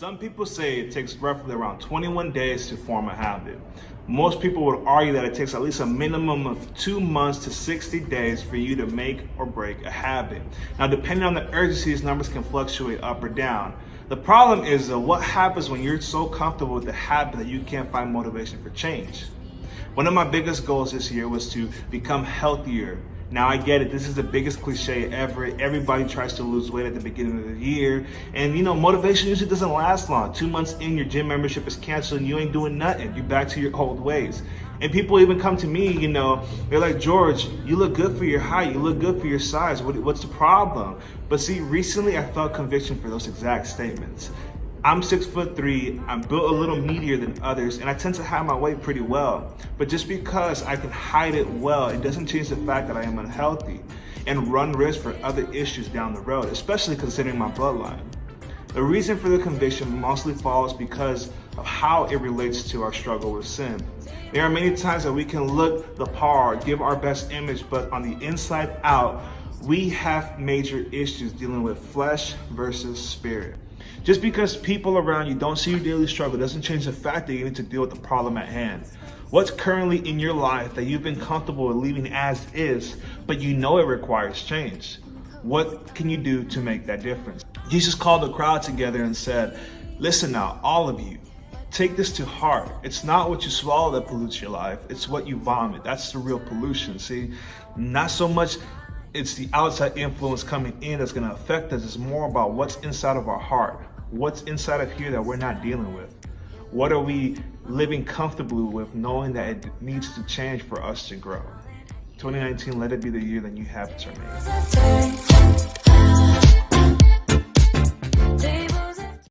Some people say it takes roughly around 21 days to form a habit. Most people would argue that it takes at least a minimum of 2 months to 60 days for you to make or break a habit. Now, depending on the urgency, these numbers can fluctuate up or down. The problem is though, what happens when you're so comfortable with the habit that you can't find motivation for change? One of my biggest goals this year was to become healthier. Now I get it, this is the biggest cliche ever. Everybody tries to lose weight at the beginning of the year. And motivation usually doesn't last long. 2 months in, your gym membership is canceled and you ain't doing nothing. You're back to your old ways. And people even come to me, they're like, George, you look good for your height. You look good for your size. What's the problem? But see, recently I felt conviction for those exact statements. I'm 6'3", I'm built a little meatier than others, and I tend to hide my weight pretty well. But just because I can hide it well, it doesn't change the fact that I am unhealthy and run risk for other issues down the road, especially considering my bloodline. The reason for the conviction mostly falls because of how it relates to our struggle with sin. There are many times that we can look the part, give our best image, but on the inside out, we have major issues dealing with flesh versus spirit. Just because people around you don't see your daily struggle doesn't change the fact that you need to deal with the problem at hand. What's currently in your life that you've been comfortable with leaving as is, but you know it requires change? What can you do to make that difference? Jesus called the crowd together and said, listen now, all of you, take this to heart. It's not what you swallow that pollutes your life, it's what you vomit. That's the real pollution, see? Not so much it's the outside influence coming in that's going to affect us. It's more about what's inside of our heart. What's inside of here that we're not dealing with? What are we living comfortably with, knowing that it needs to change for us to grow? 2019, let it be the year that you have it, Jermaine.